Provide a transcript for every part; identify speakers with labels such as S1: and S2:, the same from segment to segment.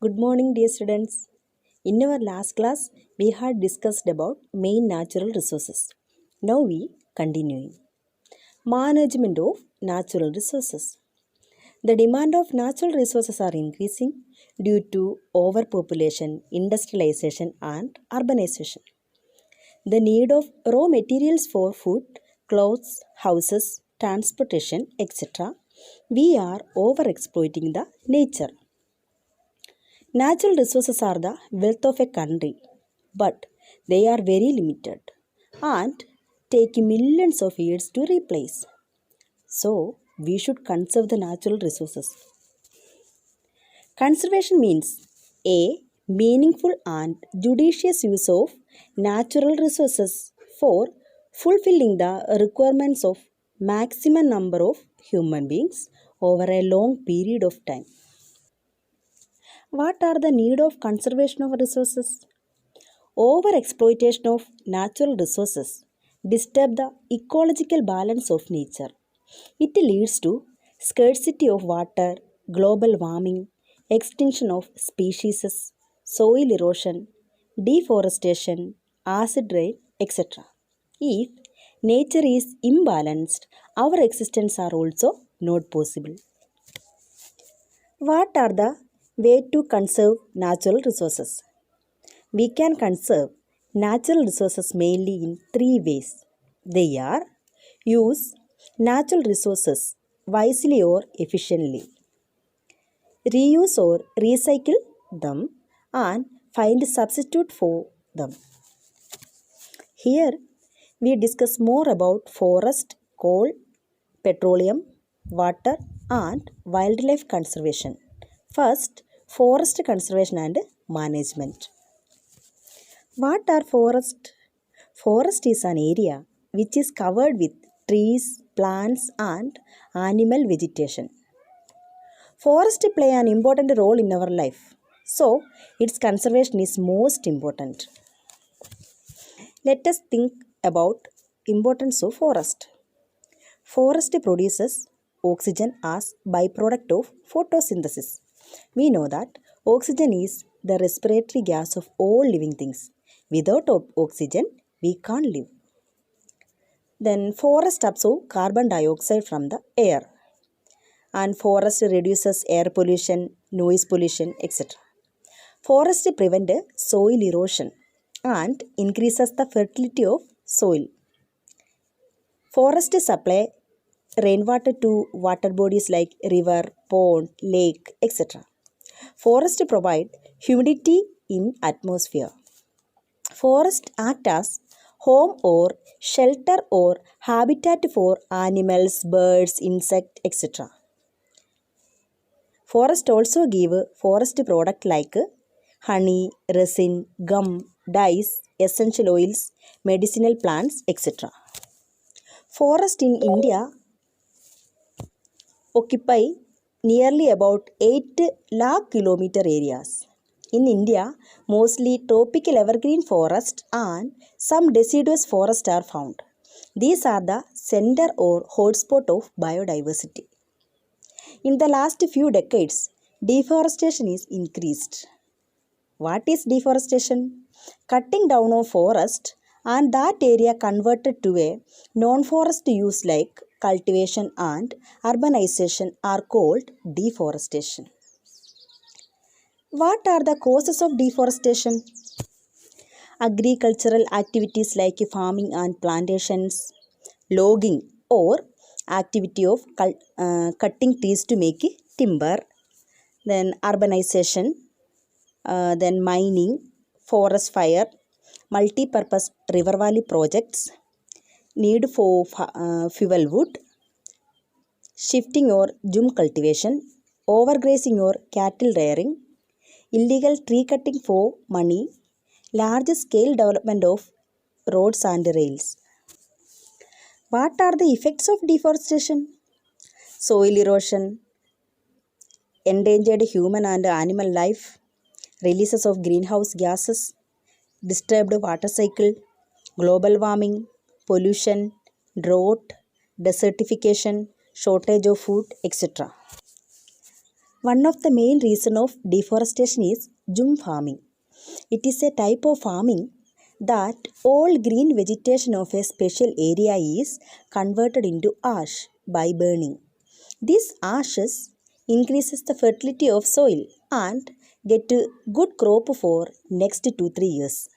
S1: Good morning, dear students. In our last class, we had discussed about main natural resources. Now we continuing. Management of natural resources. The demand of natural resources are increasing due to overpopulation, industrialization, and urbanization. The need of raw materials for food, clothes, houses, transportation, etc. We are overexploiting the nature. Natural resources are the wealth of a country, but they are very limited and take millions of years to replace. So, we should conserve the natural resources. Conservation means a meaningful and judicious use of natural resources for fulfilling the requirements of maximum number of human beings over a long period of time. What are the need of conservation of resources? Overexploitation of natural resources disturb the ecological balance of nature. It leads to scarcity of water, global warming, extinction of species, soil erosion, deforestation, acid rain, etc. If nature is imbalanced, our existence are also not possible. What are the way to conserve natural resources? We can conserve natural resources mainly in three ways. They are use natural resources wisely or efficiently, reuse or recycle them, and find substitute for them. Here we discuss more about forest, coal, petroleum, water, and wildlife conservation. First, forest conservation and management. What are forests? Forest is an area which is covered with trees, plants, and animal vegetation. Forests play an important role in our life, so its conservation is most important. Let us think about importance of forest. Forest produces oxygen as byproduct of photosynthesis. We know that oxygen is the respiratory gas of all living things. Without oxygen, we can't live. Then forest absorb carbon dioxide from the air, and forest reduces air pollution, noise pollution, etc. Forest prevent soil erosion and increases the fertility of soil. Forest supply rainwater to water bodies like river, pond, lake, etc. Forest provide humidity in atmosphere. Forests act as home or shelter or habitat for animals, birds, insects, etc. Forests also give forest products like honey, resin, gum, dyes, essential oils, medicinal plants, etc. Forests in India occupy nearly about 8 lakh kilometer areas. In India, mostly tropical evergreen forests and some deciduous forests are found. These are the center or hotspot of biodiversity. In the last few decades, deforestation is increased. What is deforestation? Cutting down of forest and that area converted to a non-forest use like cultivation and urbanization are called deforestation. What are the causes of deforestation? Agricultural activities like farming and plantations, logging or activity of cutting trees to make timber, then urbanization, then mining, forest fire, multi-purpose river valley projects, need for fuel wood, shifting or jum cultivation, overgrazing or cattle rearing, illegal tree cutting for money, large scale development of roads and rails. What are the effects of deforestation? Soil erosion, endangered human and animal life, releases of greenhouse gases, disturbed water cycle, global warming, pollution, drought, desertification, shortage of food, etc. One of the main reasons of deforestation is jhum farming. It is a type of farming that all green vegetation of a special area is converted into ash by burning. This ashes increases the fertility of soil and get a good crop for next 2-3 years.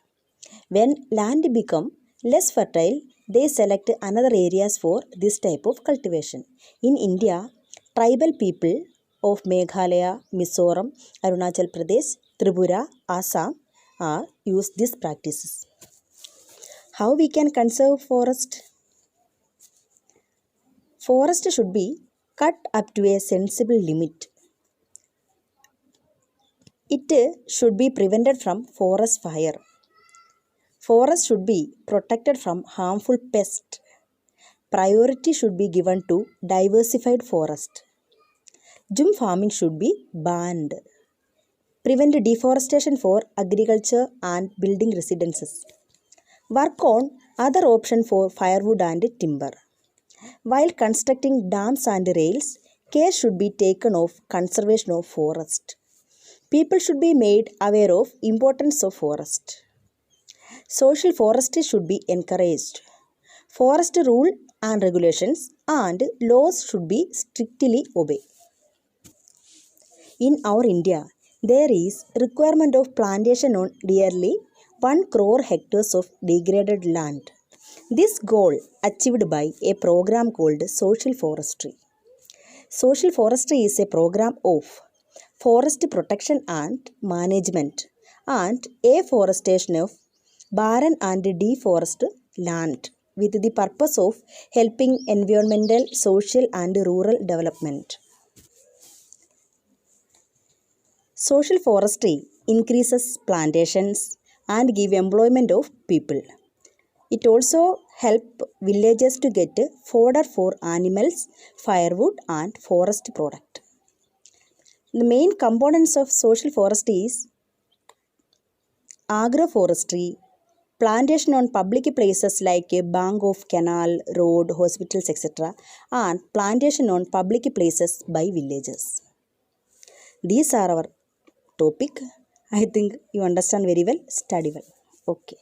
S1: When land become less fertile, they select another areas for this type of cultivation. In India, tribal people of Meghalaya, Mizoram, Arunachal Pradesh, Tripura, Assam use these practices. How we can conserve forest? Forest should be cut up to a sensible limit. It should be prevented from forest fire. Forest should be protected from harmful pests. Priority should be given to diversified forest. Jhum farming should be banned. Prevent deforestation for agriculture and building residences. Work on other options for firewood and timber. While constructing dams and rails, care should be taken of conservation of forest. People should be made aware of importance of forest. Social forestry should be encouraged. Forest rule and regulations and laws should be strictly obeyed. In our India, there is requirement of plantation on nearly 1 crore hectares of degraded land. This goal achieved by a program called social forestry. Social forestry is a program of forest protection and management and afforestation of barren and deforested land with the purpose of helping environmental, social and rural development. Social forestry increases plantations and give employment of people. It also help villagers to get fodder for animals, firewood and forest product. The main components of social forestry is agroforestry, plantation on public places like a bank of canal, road, hospitals, etc. and plantation on public places by villagers. These are our topic. I think you understand very well. Study well. Okay.